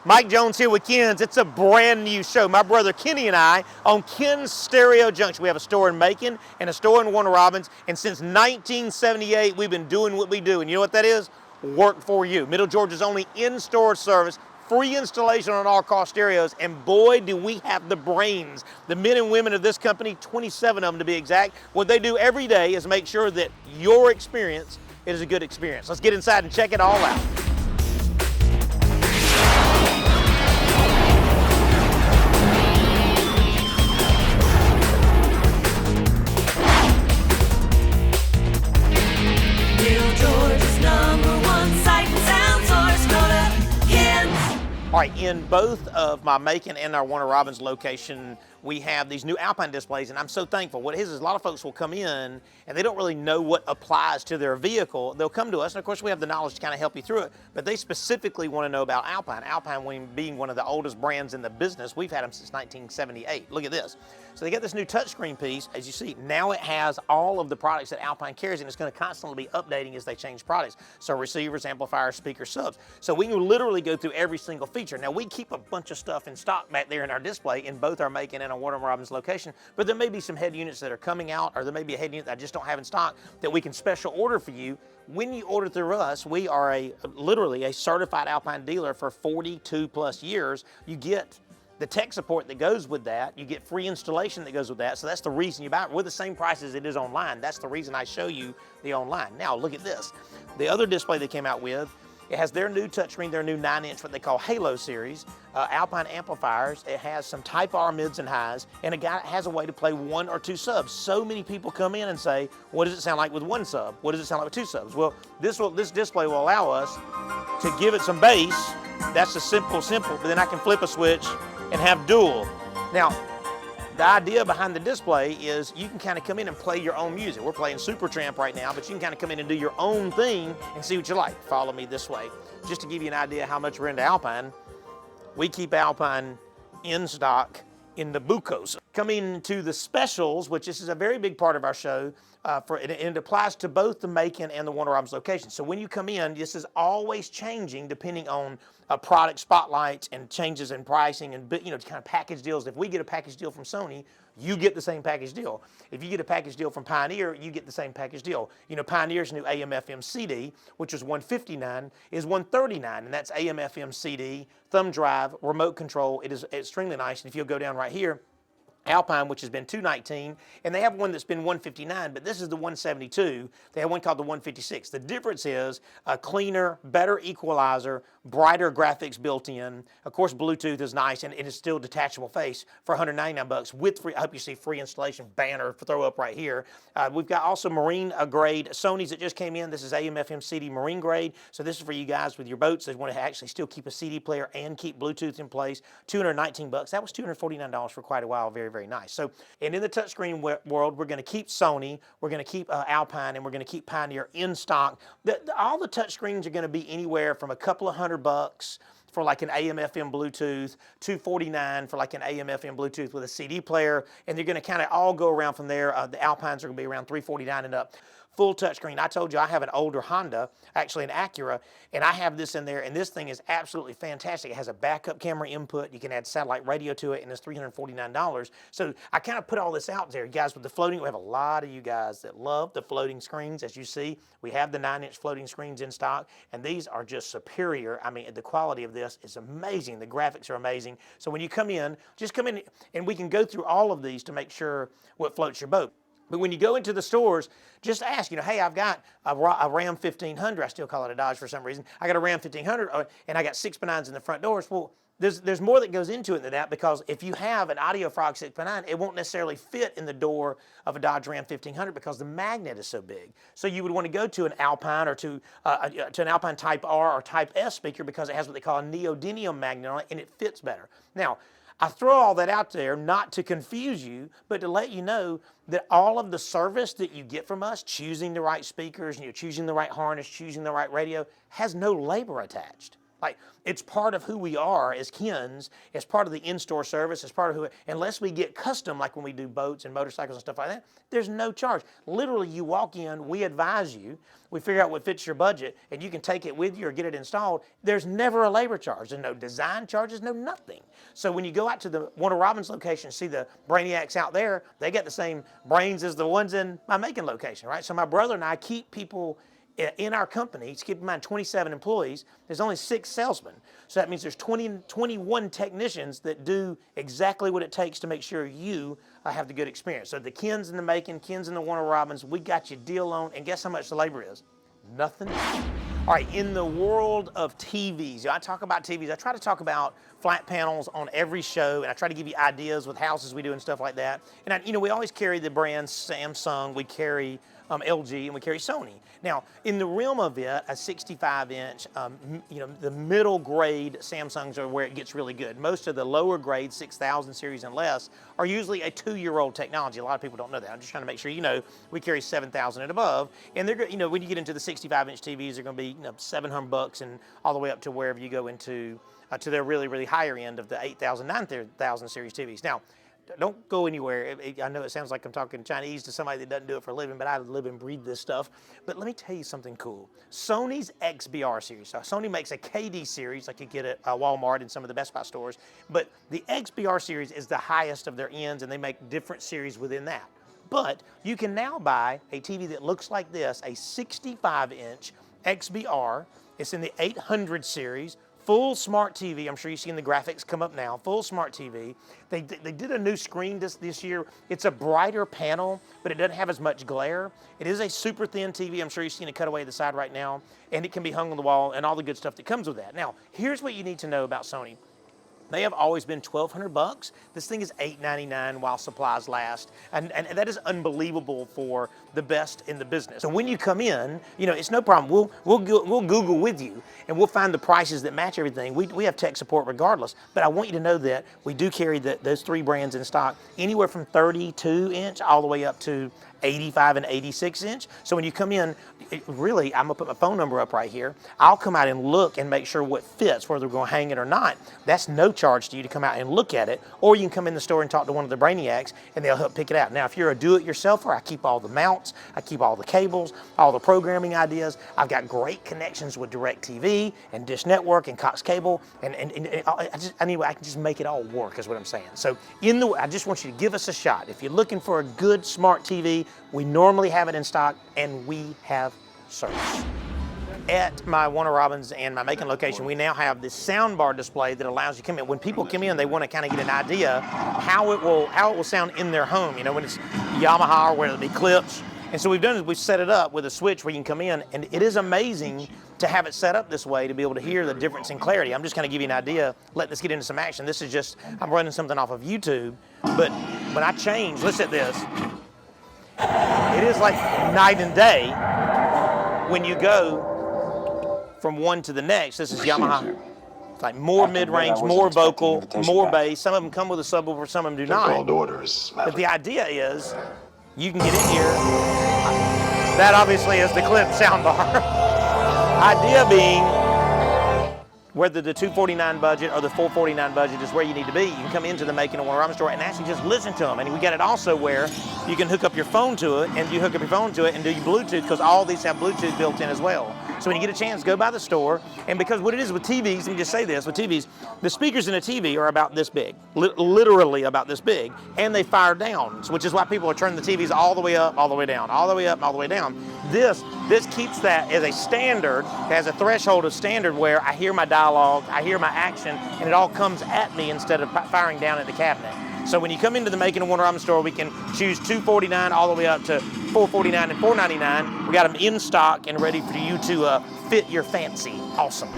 Mike Jones here with Ken's. It's a brand new show. My brother Kenny and I on Ken's Stereo Junction. We have a store in Macon and a store in Warner Robins. And since 1978, we've been doing what we do. And you know what that is? Work for you. Middle Georgia's only in-store service. Free installation on all car stereos, and boy, do we have the brains. The men and women of this company, 27 of them to be exact, what they do every day is make sure that your experience is a good experience. Let's get inside and check it all out. All right, in both of my Macon and our Warner Robins location, we have these new Alpine displays, and I'm so thankful. What it is a lot of folks will come in and they don't really know what applies to their vehicle. They'll come to us, and of course we have the knowledge to kind of help you through it, but they specifically want to know about Alpine. Alpine being one of the oldest brands in the business. We've had them since 1978. Look at this. So they got this new touchscreen piece. As you see, now it has all of the products that Alpine carries, and it's going to constantly be updating as they change products. So receivers, amplifiers, speakers, subs. So we can literally go through every single feature. Now we keep a bunch of stuff in stock back there in our display in both our Macon and our Warner Robins location, but there may be some head units that are coming out, or there may be a head unit that I just don't have in stock that we can special order for you. When you order through us, we are literally a certified Alpine dealer for 42 plus years. You get the tech support that goes with that. You get free installation that goes with that. So that's the reason you buy it. We're the same price as it is online. That's the reason I show you the online. Now look at this. The other display they came out with, it has their new touchscreen, their new 9-inch, what they call Halo series, Alpine amplifiers. It has some Type R mids and highs, and it has a way to play 1 or 2 subs. So many people come in and say, what does it sound like with 1 sub? What does it sound like with 2 subs? Well, this display will allow us to give it some bass. That's a simple, but then I can flip a switch and have dual. Now, the idea behind the display is you can kind of come in and play your own music. We're playing Supertramp right now, but you can kind of come in and do your own thing and see what you like. Follow me this way. Just to give you an idea how much we're into Alpine, we keep Alpine in stock in the Bucos. Coming to the specials, which this is a very big part of our show, and it applies to both the Macon and the Warner Robins location. So when you come in, this is always changing depending on product spotlights and changes in pricing and kind of package deals. If we get a package deal from Sony, you get the same package deal. If you get a package deal from Pioneer, you get the same package deal. Pioneer's new AM/FM CD, which was $159, is $139, and that's AM/FM CD, thumb drive, remote control. It is extremely nice. And if you'll go down right here, Alpine, which has been $219, and they have one that's been $159, but this is the $172. They have one called the $156. The difference is a cleaner, better equalizer, brighter graphics built in. Of course, Bluetooth is nice, and it is still detachable face for $199 with free. I hope you see free installation banner throw up right here. We've got also marine grade Sonys that just came in. This is AM/FM CD marine grade. So this is for you guys with your boats that want to actually still keep a CD player and keep Bluetooth in place. $219. That was $249 for quite a while. Very, very nice. So, and in the touchscreen world, we're going to keep Sony, we're going to keep Alpine, and we're going to keep Pioneer in stock. All the touchscreens are going to be anywhere from a couple of $100 for like an AM/FM Bluetooth, $249 for like an AM/FM Bluetooth with a CD player, and they're going to kind of all go around from there. The Alpines are going to be around $349 and up. Full touchscreen. I told you I have an older Honda, actually an Acura, and I have this in there, and this thing is absolutely fantastic. It has a backup camera input. You can add satellite radio to it, and it's $349. So I kind of put all this out there. You guys, with the floating, we have a lot of you guys that love the floating screens. As you see, we have the 9-inch floating screens in stock, and these are just superior. I mean, the quality of this is amazing. The graphics are amazing. So when you come in, just come in, and we can go through all of these to make sure what floats your boat. But when you go into the stores, just ask, hey, I've got a Ram 1500. I still call it a Dodge for some reason. I got a Ram 1500, and I got 6x9s in the front doors. Well, there's more that goes into it than that, because if you have an AudioFrog 6x9, it won't necessarily fit in the door of a Dodge Ram 1500 because the magnet is so big. So you would want to go to an Alpine or to an Alpine Type R or Type S speaker because it has what they call a neodymium magnet on it, and it fits better. Now, I throw all that out there not to confuse you, but to let you know that all of the service that you get from us, choosing the right speakers, choosing the right harness, choosing the right radio, has no labor attached. Like, it's part of who we are as Ken's. It's part of the in-store service. It's part of who, unless we get custom, like when we do boats and motorcycles and stuff like that, there's no charge. Literally, you walk in, we advise you, we figure out what fits your budget, and you can take it with you or get it installed. There's never a labor charge. There's no design charges, no nothing. So when you go out to the Warner Robins location, see the Brainiacs out there, they got the same brains as the ones in my Macon location, right? So my brother and I keep people in our company. Keep in mind, 27 employees, there's only 6 salesmen. So that means there's 21 technicians that do exactly what it takes to make sure you have the good experience. So the Ken's in the Macon, Ken's in the Warner Robins, we got you deal on, and guess how much the labor is? Nothing. All right, in the world of TVs, I talk about TVs, I try to talk about flat panels on every show, and I try to give you ideas with houses we do and stuff like that. And we always carry the brands Samsung, we carry LG, and we carry Sony. Now, in the realm of it, a 65-inch, the middle grade Samsungs are where it gets really good. Most of the lower grade 6000 series and less are usually a 2-year-old technology. A lot of people don't know that. I'm just trying to make sure you know we carry 7000 and above. And they're, when you get into the 65-inch TVs, they're going to be $700 and all the way up to wherever you go into to their really, really higher end of the 8000, 9000 series TVs. Now, don't go anywhere. I know it sounds like I'm talking Chinese to somebody that doesn't do it for a living, but I live and breathe this stuff. But let me tell you something cool. Sony's XBR series. So Sony makes a KD series like you get at Walmart and some of the Best Buy stores. But the XBR series is the highest of their ends, and they make different series within that. But you can now buy a TV that looks like this, a 65-inch XBR. It's in the 800 series. Full smart TV. I'm sure you've seen the graphics come up now. Full smart TV. They did a new screen this year. It's a brighter panel, but it doesn't have as much glare. It is a super thin TV. I'm sure you've seen a cutaway at the side right now, and it can be hung on the wall and all the good stuff that comes with that. Now, here's what you need to know about Sony. They have always been $1,200. This thing is $899 while supplies last, and that is unbelievable for the best in the business. So when you come in, it's no problem. We'll Google with you, and we'll find the prices that match everything. We have tech support regardless, but I want you to know that we do carry those 3 brands in stock, anywhere from 32-inch all the way up to 85 and 86-inch. So when you come in, really, I'm gonna put my phone number up right here. I'll come out and look and make sure what fits, whether we're gonna hang it or not. That's no charge to you to come out and look at it, or you can come in the store and talk to one of the Brainiacs and they'll help pick it out. Now, if you're a do-it-yourselfer, I keep all the mounts, I keep all the cables, all the programming ideas. I've got great connections with DirecTV and Dish Network and Cox Cable, and I can just make it all work, is what I'm saying. So I just want you to give us a shot. If you're looking for a good smart TV, we normally have it in stock, and we have service. At my Warner Robins and my Macon location, we now have this soundbar display that allows you to come in. When people come in, they want to kind of get an idea how it will sound in their home. When it's Yamaha or whether it be Klipsch. And so we've set it up with a switch where you can come in, and it is amazing to have it set up this way to be able to hear the difference in clarity. I'm just going to give you an idea. Let this get into some action. This is just, I'm running something off of YouTube, but when I change, listen to this. It is like night and day when you go from one to the next. This is Yamaha. It's like more mid-range, more vocal, more bass. Some of them come with a subwoofer, some of them do not. But the idea is you can get in here. That obviously is the Klipsch soundbar. Idea being, whether the $249 budget or the $449 budget is where you need to be, you can come into the Macon or Warner Robins store and actually just listen to them. And we got it also where you can hook up your phone to it, and you hook up your phone to it and do your Bluetooth, because all these have Bluetooth built in as well. So when you get a chance, go by the store. And because what it is with TVs, let me just say this, with TVs, the speakers in a TV are about this big, literally about this big, and they fire down, which is why people are turning the TVs all the way up, all the way down, all the way up, all the way down. This keeps that as a standard, has a threshold of standard where I hear my dialogue, I hear my action, and it all comes at me instead of firing down at the cabinet. So when you come into the Macon and Warner Robins store, we can choose $249 all the way up to $449 and $499. We got them in stock and ready for you to fit your fancy. Awesome.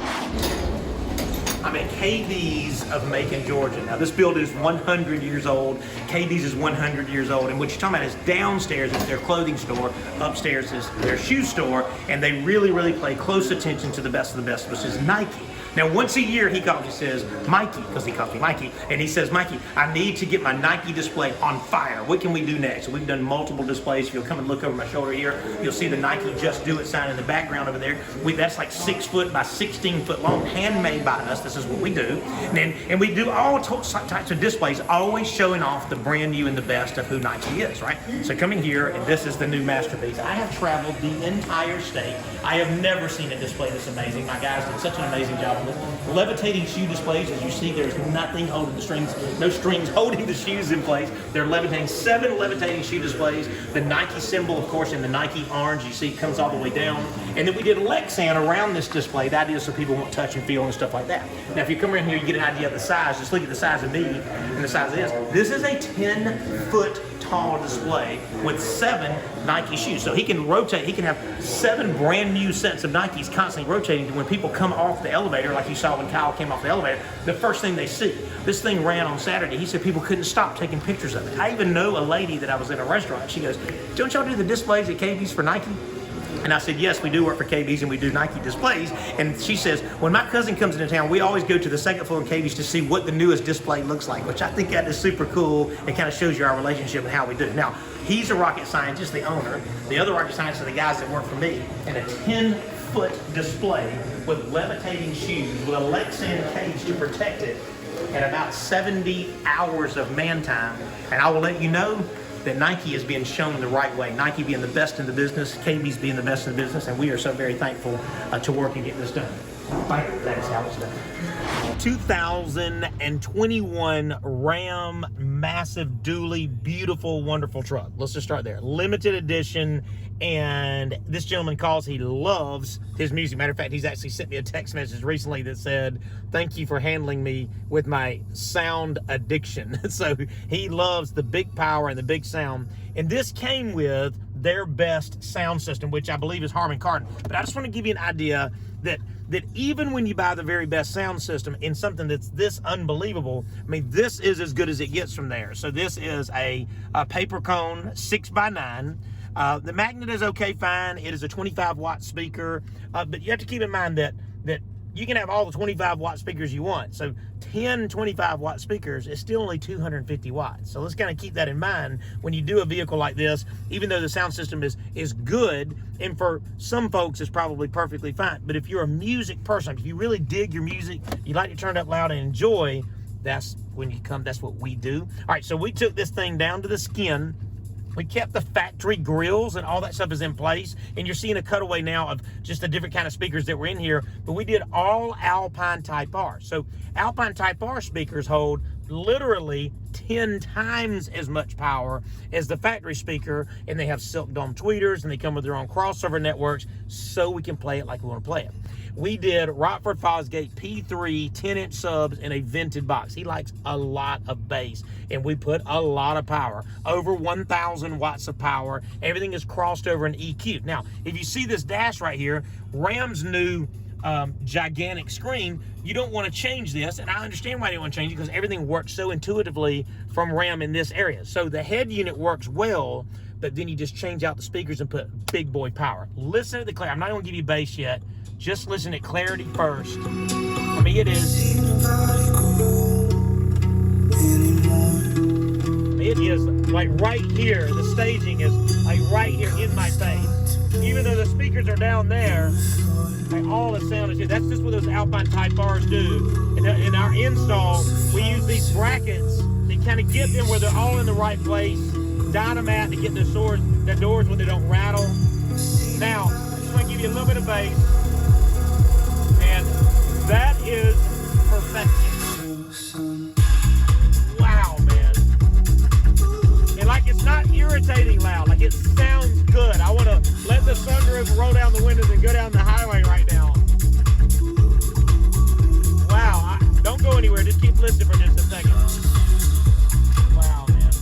I'm at KD's of Macon, Georgia. Now this building is 100 years old. KD's is 100 years old. And what you're talking about is downstairs is their clothing store, upstairs is their shoe store, and they really, really pay close attention to the best of the best, which is Nike. Now, once a year, he calls, he says, Mikey, because he calls me Mikey, and he says, Mikey, I need to get my Nike display on fire. What can we do next? So we've done multiple displays. If you'll come and look over my shoulder here, you'll see the Nike Just Do It sign in the background over there. That's like 6 foot by 16 foot long, handmade by us. This is what we do. And we do all types of displays, always showing off the brand new and the best of who Nike is, right? So coming here, and this is the new masterpiece. I have traveled the entire state. I have never seen a display this amazing. My guys did such an amazing job on this. Levitating shoe displays, as you see, there's nothing holding the strings, no strings holding the shoes in place. They're levitating, 7 levitating shoe displays. The Nike symbol, of course, in the Nike orange, you see, comes all the way down. And then we did Lexan around this display. That is so people won't touch and feel and stuff like that. Now, if you come around here, you get an idea of the size. Just look at the size of me and the size of this. This is a 10-foot tall display with 7 Nike shoes. So he can rotate, he can have 7 brand new sets of Nikes constantly rotating. When people come off the elevator, like you saw when Kyle came off the elevator, the first thing they see. This thing ran on Saturday. He said people couldn't stop taking pictures of it. I even know a lady that I was in a restaurant. She goes, don't y'all do the displays at KB's for Nike? And I said, yes, we do work for KB's and we do Nike displays. And she says, when my cousin comes into town, we always go to the second floor of KB's to see what the newest display looks like, which I think that is super cool. It kind of shows you our relationship and how we do. Now, he's a rocket scientist, the owner. The other rocket scientists are the guys that work for me. And a 10-foot display with levitating shoes with a Lexan cage to protect it, and about 70 hours of man time. And I will let you know that Nike is being shown the right way. Nike being the best in the business, KB's being the best in the business, and we are so very thankful to work and get this done. That is how it's done. 2021 Ram massive dually, beautiful, wonderful truck. Let's just start there. Limited edition, and this gentleman calls, he loves his music. Matter of fact, he's actually sent me a text message recently that said, thank you for handling me with my sound addiction. So he loves the big power and the big sound. And this came with their best sound system, which I believe is Harman Kardon. But I just want to give you an idea that even when you buy the very best sound system in something that's this unbelievable, I mean, this is as good as it gets from there. So this is a paper cone 6x9. The magnet is okay, fine. It is a 25-watt speaker, but you have to keep in mind that you can have all the 25-watt speakers you want. So 10 25-watt speakers is still only 250 watts. So let's kind of keep that in mind when you do a vehicle like this, even though the sound system is good, and for some folks it's probably perfectly fine. But if you're a music person, if you really dig your music, you like to turn it up loud and enjoy, that's when you come, that's what we do. All right, so we took this thing down to the skin. We kept the factory grills and all that stuff is in place. And you're seeing a cutaway now of just the different kind of speakers that were in here. But we did all Alpine Type R. So Alpine Type R speakers hold literally 10 times as much power as the factory speaker. And they have Silk Dome tweeters and they come with their own crossover networks so we can play it like we want to play it. We did Rockford Fosgate P3 10-inch subs in a vented box. He likes a lot of bass, and we put a lot of power, over 1,000 watts of power. Everything is crossed over in EQ. Now, if you see this dash right here, Ram's new gigantic screen, you don't want to change this, and I understand why you don't want to change it, because everything works so intuitively from Ram in this area. So the head unit works well, but then you just change out the speakers and put big boy power. Listen to the clarity. I'm not going to give you bass yet. Just listen to clarity first. I mean, it is like right here. The staging is like right here in my face. Even though the speakers are down there, like all the sound is here. That's just what those Alpine Type R's do. In our install, we use these brackets to kind of get them where they're all in the right place. Dynamat to get the doors when they don't rattle. Now, I just want to give you a little bit of bass. And that is perfection. Wow, man. And like, it's not irritating loud. Like, it sounds good. I want to let the sunroof roll down the windows and go down the highway right now. Wow. Don't go anywhere. Just keep listening for just a second. Wow, man.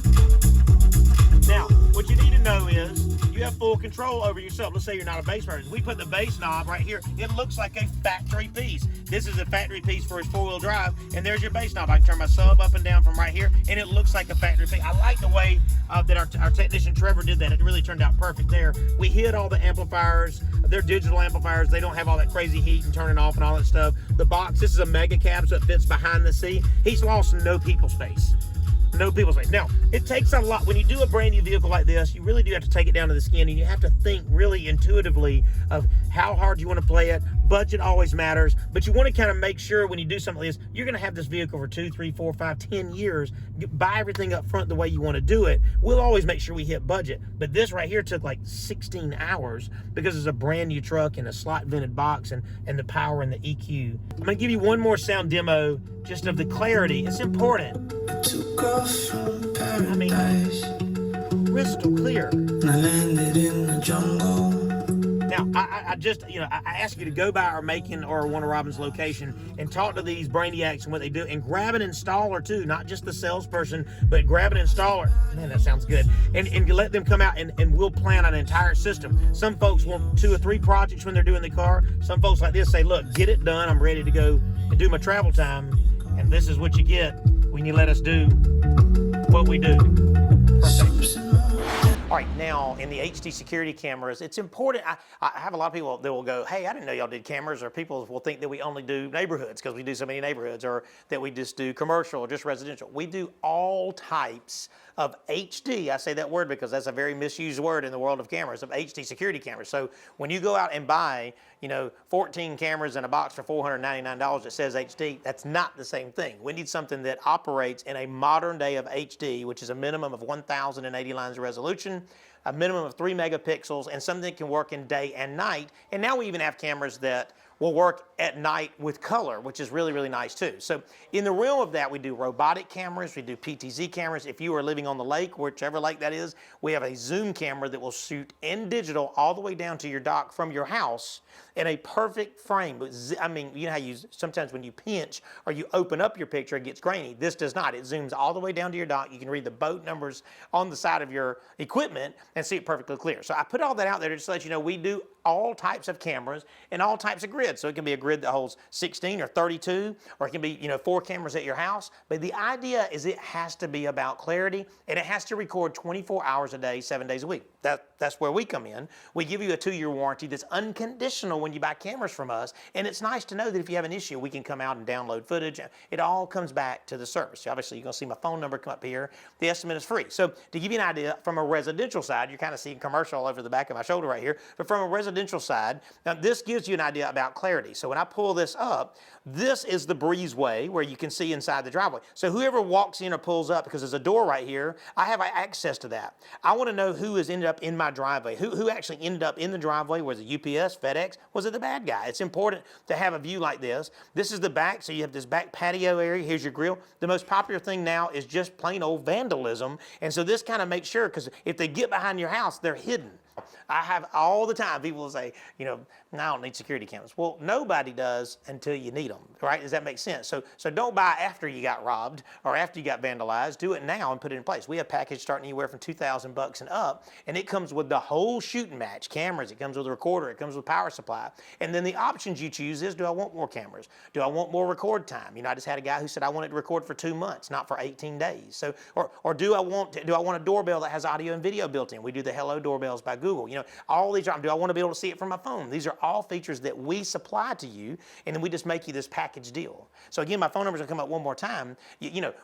Now, what you need to know is you have full control over yourself. Let's say you're not a bass person. We put the bass knob right here. It looks like a factory piece. This is a factory piece for his four-wheel drive, and there's your bass knob. I can turn my sub up and down from right here, and it looks like a factory piece. I like the way that our technician Trevor did that. It really turned out perfect there. We hid all the amplifiers. They're digital amplifiers. They don't have all that crazy heat and turning off and all that stuff. The box, this is a mega cab, so it fits behind the seat. He's lost no people space. No people space. Now, it takes a lot. When you do a brand new vehicle like this, you really do have to take it down to the skin, and you have to think really intuitively of how hard you want to play it. Budget always matters, but you want to kind of make sure when you do something like this, you're going to have this vehicle for 2, 3, 4, 5, 10 years. Buy everything up front the way you want to do it. We'll always make sure we hit budget, but this right here took like 16 hours because it's a brand new truck and a slot vented box and the power and the EQ. I'm going to give you one more sound demo just of the clarity. It's important. I mean, crystal clear. I landed in the jungle. Now, I just, I ask you to go by our Macon or Warner Robins location and talk to these brainiacs and what they do, and grab an installer too, not just the salesperson, but grab an installer. Man, that sounds good. And let them come out and we'll plan an entire system. Some folks want 2 or 3 projects when they're doing the car. Some folks like this say, look, get it done. I'm ready to go and do my travel time. And this is what you get when you let us do what we do. Perfect. All right, now in the HD security cameras, it's important. I have a lot of people that will go, hey, I didn't know y'all did cameras, or people will think that we only do neighborhoods because we do so many neighborhoods, or that we just do commercial or just residential. We do all types of HD. I say that word because that's a very misused word in the world of cameras, of HD security cameras. So when you go out and buy, 14 cameras in a box for $499 that says HD, that's not the same thing. We need something that operates in a modern day of HD, which is a minimum of 1,080 lines of resolution, a minimum of 3 megapixels, and something that can work in day and night. And now we even have cameras that will work at night with color, which is really, really nice too. So in the realm of that, we do robotic cameras, we do PTZ cameras. If you are living on the lake, whichever lake that is, we have a zoom camera that will shoot in digital all the way down to your dock from your house in a perfect frame. I mean, you know how sometimes when you pinch or you open up your picture, it gets grainy. This does not. It zooms all the way down to your dock. You can read the boat numbers on the side of your equipment and see it perfectly clear. So I put all that out there just to let you know we do all types of cameras and all types of grids. So it can be a grid that holds 16 or 32, or it can be 4 cameras at your house. But the idea is it has to be about clarity, and it has to record 24 hours a day, 7 days a week. That's where we come in. We give you a 2-year warranty that's unconditional when you buy cameras from us, and it's nice to know that if you have an issue, we can come out and download footage. It all comes back to the service. So obviously, you're going to see my phone number come up here. The estimate is free. So to give you an idea, from a residential side, you're kind of seeing commercial all over the back of my shoulder right here, but from a residential side, now this gives you an idea about clarity. So when I pull this up, this is the breezeway where you can see inside the driveway. So whoever walks in or pulls up, because there's a door right here, I have access to that. I want to know who has ended up in my driveway, who actually ended up in the driveway. Was it UPS, FedEx? Was it the bad guy? It's important to have a view like this. This is the back, so you have this back patio area. Here's your grill. The most popular thing now is just plain old vandalism, and so this kind of makes sure, because if they get behind your house, they're hidden. I have all the time people will say, no, I don't need security cameras. Well, nobody does until you need them, right? Does that make sense? So don't buy after you got robbed or after you got vandalized. Do it now and put it in place. We have packages starting anywhere from $2,000 and up, and it comes with the whole shooting match, cameras. It comes with a recorder. It comes with power supply. And then the options you choose is, do I want more cameras? Do I want more record time? I just had a guy who said I wanted to record for 2 months, not for 18 days. So, or do I want a doorbell that has audio and video built in? We do the Hello doorbells by Google. All these are, do I want to be able to see it from my phone? These are all features that we supply to you, and then we just make you this package deal. So again, my phone number's gonna come up one more time.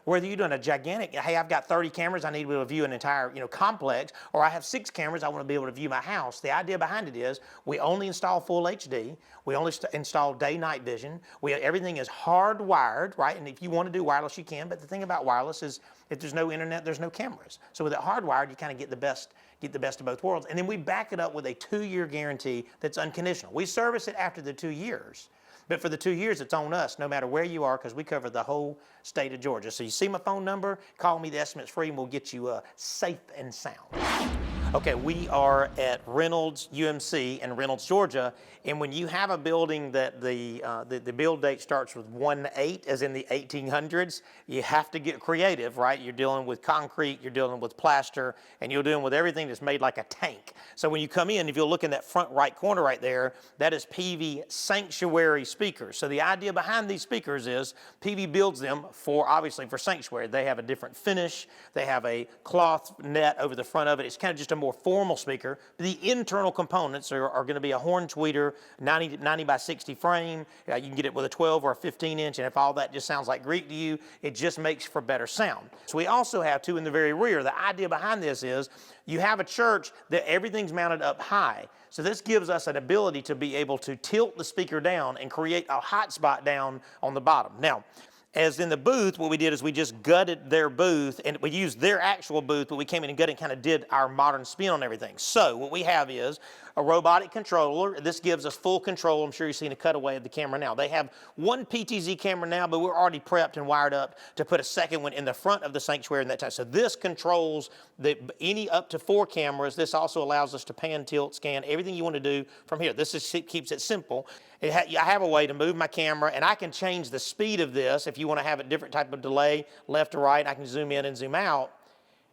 Whether you're doing a gigantic, hey, I've got 30 cameras, I need to be able to view an entire, complex, or I have 6 cameras, I want to be able to view my house. The idea behind it is we only install full HD, we only install day-night vision. Everything is hardwired, right? And if you want to do wireless, you can. But the thing about wireless is, if there's no internet, there's no cameras. So with it hardwired, you kind of get the best of both worlds. And then we back it up with a 2-year guarantee that's unconditional. We service it after the 2 years. But for the 2 years, it's on us, no matter where you are, because we cover the whole state of Georgia. So you see my phone number, call me, the estimate's free, and we'll get you safe and sound. Okay, we are at Reynolds UMC in Reynolds, Georgia, and when you have a building that the build date starts with 18, as in the 1800s, you have to get creative, right? You're dealing with concrete, you're dealing with plaster, and you're dealing with everything that's made like a tank. So when you come in, if you'll look in that front right corner right there, that is PV Sanctuary speakers. So the idea behind these speakers is PV builds them obviously for Sanctuary. They have a different finish, they have a cloth net over the front of it. It's kind of just a more formal speaker. The internal components are going to be a horn tweeter, 90 by 60 frame. You can get it with a 12 or a 15 inch, and if all that just sounds like Greek to you, it just makes for better sound. So we also have two in the very rear. The idea behind this is you have a church that everything's mounted up high. So this gives us an ability to be able to tilt the speaker down and create a hot spot down on the bottom. Now, as in the booth, what we did is we just gutted their booth, and we used their actual booth, but we came in and gutted and kind of did our modern spin on everything. So what we have is a robotic controller. This gives us full control. I'm sure you've seen a cutaway of the camera now. They have one PTZ camera now, but we're already prepped and wired up to put a second one in the front of the sanctuary in that time. So this controls any up to 4 cameras. This also allows us to pan, tilt, scan, everything you want to do from here. Keeps it simple. I have a way to move my camera, and I can change the speed of this if you want to have a different type of delay, left to right. I can zoom in and zoom out,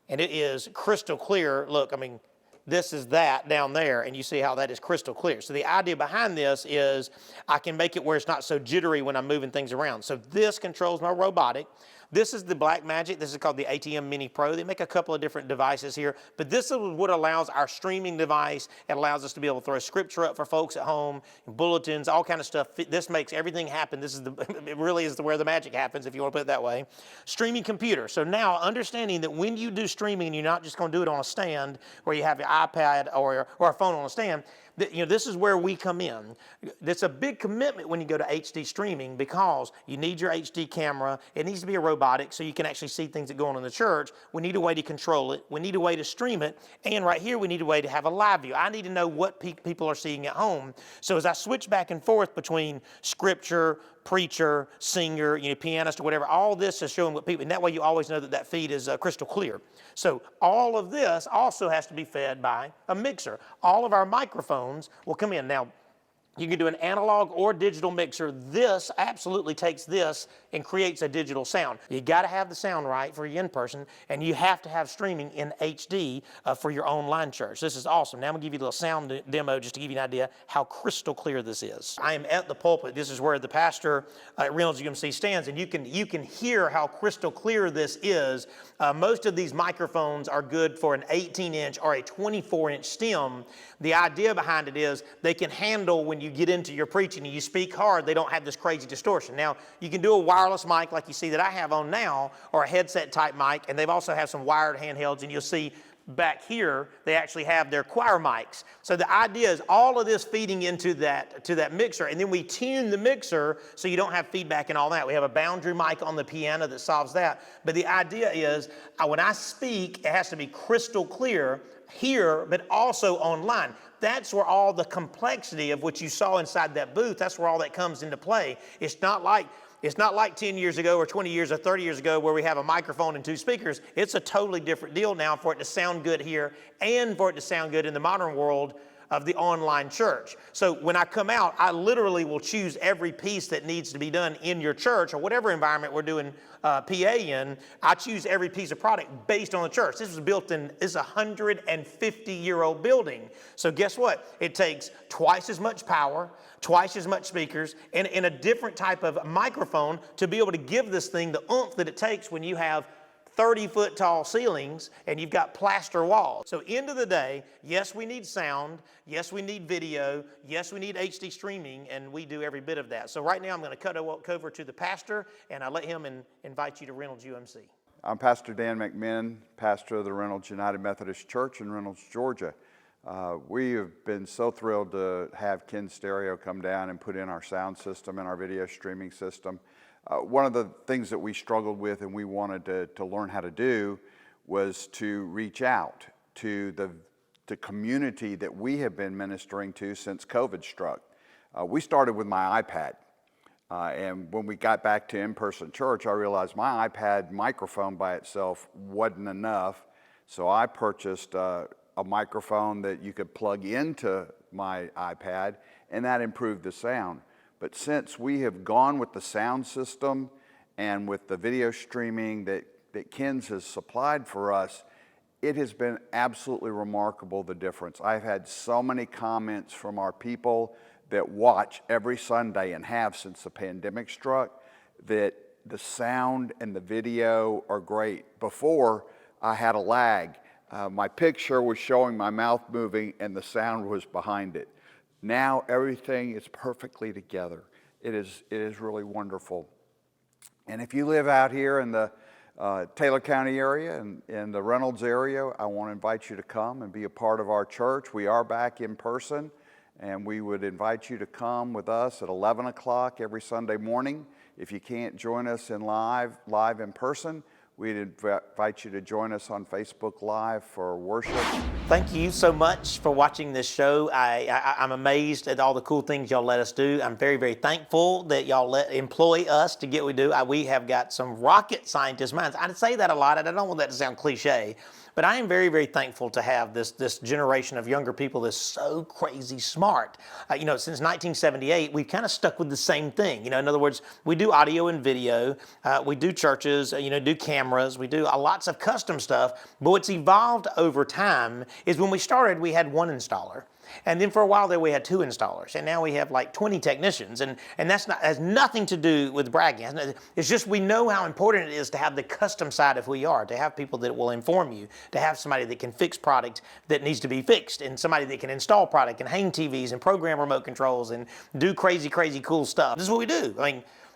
and it is crystal clear. Look, I mean, this is that down there, and you see how that is crystal clear. So the idea behind this is I can make it where it's not so jittery when I'm moving things around. So this controls my robotic. This is the Blackmagic. This is called the ATM Mini Pro. They make a couple of different devices here, but this is what allows our streaming device. It allows us to be able to throw scripture up for folks at home, bulletins, all kind of stuff. This makes everything happen. It really is where the magic happens, if you want to put it that way. Streaming computer. So now understanding that when you do streaming, you're not just going to do it on a stand where you have your iPad or a phone on a stand. This is where we come in. It's a big commitment when you go to HD streaming because you need your HD camera. It needs to be a robotic so you can actually see things that go on in the church. We need a way to control it. We need a way to stream it. And right here, we need a way to have a live view. I need to know what people are seeing at home. So as I switch back and forth between scripture, preacher, singer, pianist, or whatever, all this is showing what people, and that way you always know that feed is crystal clear. So all of this also has to be fed by a mixer. All of our microphones will come in. Now, you can do an analog or digital mixer. This absolutely takes this and creates a digital sound. You got to have the sound right for your in-person, and you have to have streaming in HD for your online church. This is awesome. Now I'm going to give you a little sound demo just to give you an idea how crystal clear this is. I am at the pulpit. This is where the pastor at Reynolds UMC stands, and you can hear how crystal clear this is. Most of these microphones are good for an 18-inch or a 24-inch stem. The idea behind it is they can handle when you get into your preaching and you speak hard, they don't have this crazy distortion. Now, you can do a wireless mic like you see that I have on now, or a headset type mic, and they've also have some wired handhelds, and you'll see back here, they actually have their choir mics. So the idea is all of this feeding into that mixer, and then we tune the mixer so you don't have feedback and all that. We have a boundary mic on the piano that solves that. But the idea is when I speak, it has to be crystal clear here, but also online. That's where all the complexity of what you saw inside that booth, that's where all that comes into play. It's not like 10 years ago or 20 years or 30 years ago where we have a microphone and 2 speakers. It's a totally different deal now for it to sound good here and for it to sound good in the modern world of the online church. So when I come out, I literally will choose every piece that needs to be done in your church or whatever environment we're doing PA in. I choose every piece of product based on the church. This was built in, this is a 150-year-old building. So guess what? It takes twice as much power, twice as much speakers, and a different type of microphone to be able to give this thing the oomph that it takes when you have 30-foot tall ceilings and you've got plaster walls. So end of the day, yes, we need sound. Yes, we need video. Yes, we need HD streaming, and we do every bit of that. So right now I'm going to cut over to the pastor, and I'll let him invite you to Reynolds UMC. I'm Pastor Dan McMinn, pastor of the Reynolds United Methodist Church in Reynolds, Georgia. We have been so thrilled to have Ken Stereo come down and put in our sound system and our video streaming system. One of the things that we struggled with and we wanted to learn how to do was to reach out to the community that we have been ministering to since COVID struck. We started with my iPad. And when we got back to in-person church, I realized my iPad microphone by itself wasn't enough. So I purchased a microphone that you could plug into my iPad, and that improved the sound. But since we have gone with the sound system and with the video streaming that Ken's has supplied for us, it has been absolutely remarkable, the difference. I've had so many comments from our people that watch every Sunday and have since the pandemic struck that the sound and the video are great. Before, I had a lag. my picture was showing my mouth moving and the sound was behind it. Now everything is perfectly together. It is really wonderful. And if you live out here in the Taylor County area and in the Reynolds area, I want to invite you to come and be a part of our church. We are back in person, and we would invite you to come with us at 11 o'clock every Sunday morning. If you can't join us live in person, we'd invite you to join us on Facebook Live for worship. Thank you so much for watching this show. I'm amazed at all the cool things y'all let us do. I'm very, very thankful that y'all employ us to get what we do. We have got some rocket scientist minds. I say that a lot, and I don't want that to sound cliche, but I am very, very thankful to have this generation of younger people that's so crazy smart. Since 1978, we've kind of stuck with the same thing. In other words, we do audio and video, we do churches, do cameras, we do lots of custom stuff, but what's evolved over time is when we started, we had one installer. And then for a while there, we had 2 installers, and now we have like 20 technicians, and has nothing to do with bragging. It's just we know how important it is to have the custom side of who you are, to have people that will inform you, to have somebody that can fix product that needs to be fixed, and somebody that can install product and hang TVs and program remote controls and do crazy, crazy cool stuff. This is what we do.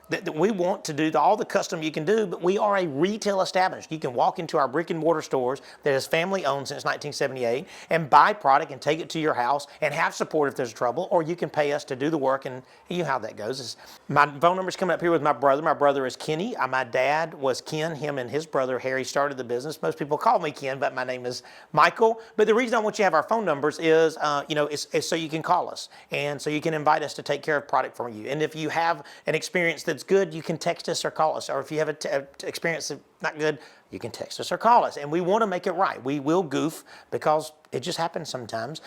That we want to do all the custom you can do, but we are a retail establishment. You can walk into our brick and mortar stores that is family owned since 1978 and buy product and take it to your house and have support if there's trouble, or you can pay us to do the work, and you know how that goes. My phone number's coming up here with my brother. My brother is Kenny. My dad was Ken. Him and his brother Harry started the business. Most people call me Ken, but my name is Michael. But the reason I want you to have our phone numbers is, is so you can call us and so you can invite us to take care of product for you. And if you have an experience that's good, you can text us or call us. Or if you have an experience that's not good, you can text us or call us. And we want to make it right. We will goof because it just happens sometimes.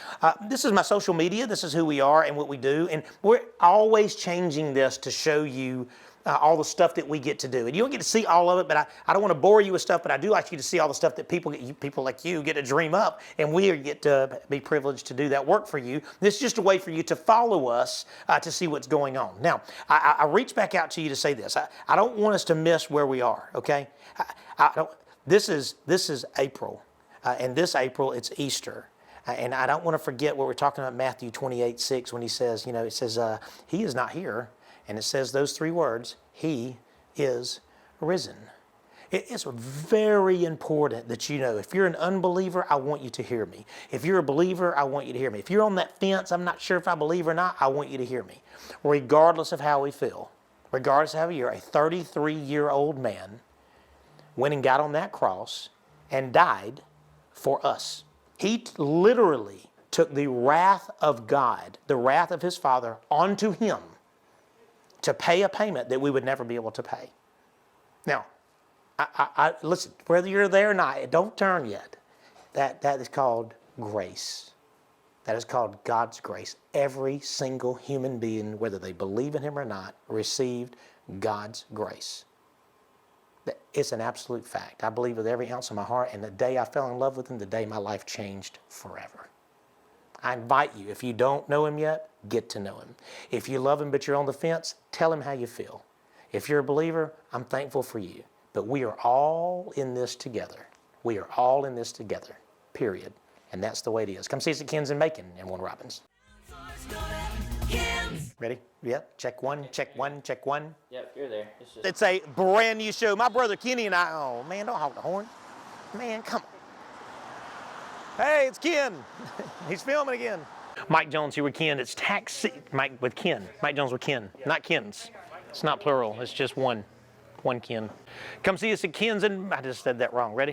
This is my social media. This is who we are and what we do. And we're always changing this to show you all the stuff that we get to do. And you don't get to see all of it, but I don't want to bore you with stuff, but I do like you to see all the stuff that people like you get to dream up, and we get to be privileged to do that work for you. This is just a way for you to follow us to see what's going on. Now, I reach back out to you to say this. I don't want us to miss where we are, okay? This is April, and this April it's Easter. And I don't want to forget what we're talking about, Matthew 28:6, when he says, it says, he is not here. And it says those 3 words, he is risen. It is very important that you know, if you're an unbeliever, I want you to hear me. If you're a believer, I want you to hear me. If you're on that fence, I'm not sure if I believe or not, I want you to hear me. Regardless of how we feel, regardless of how you're, a 33-year-old man went and got on that cross and died for us. He literally took the wrath of God, the wrath of his Father, onto him to pay a payment that we would never be able to pay. Now, listen, whether you're there or not, don't turn yet. That is called grace. That is called God's grace. Every single human being, whether they believe in him or not, received God's grace. It's an absolute fact. I believe with every ounce of my heart, and the day I fell in love with him, the day my life changed forever. I invite you, if you don't know him yet, get to know him. If you love him but you're on the fence, tell him how you feel. If you're a believer, I'm thankful for you. But we are all in this together. We are all in this together, period. And that's the way it is. Come see us at Ken's in Macon in Warner Robins. Ready? Yep. Check one, check one, check one. Yep, you're there. It's a brand new show. My brother Kenny and I, oh man, don't honk the horn. Man, come on. Hey, it's Ken. He's filming again. Mike Jones here with Ken. It's Taxi Mike with Ken. Mike Jones with Ken, not Ken's. It's not plural. It's just one Ken. Come see us at Ken's, and I just said that wrong. Ready?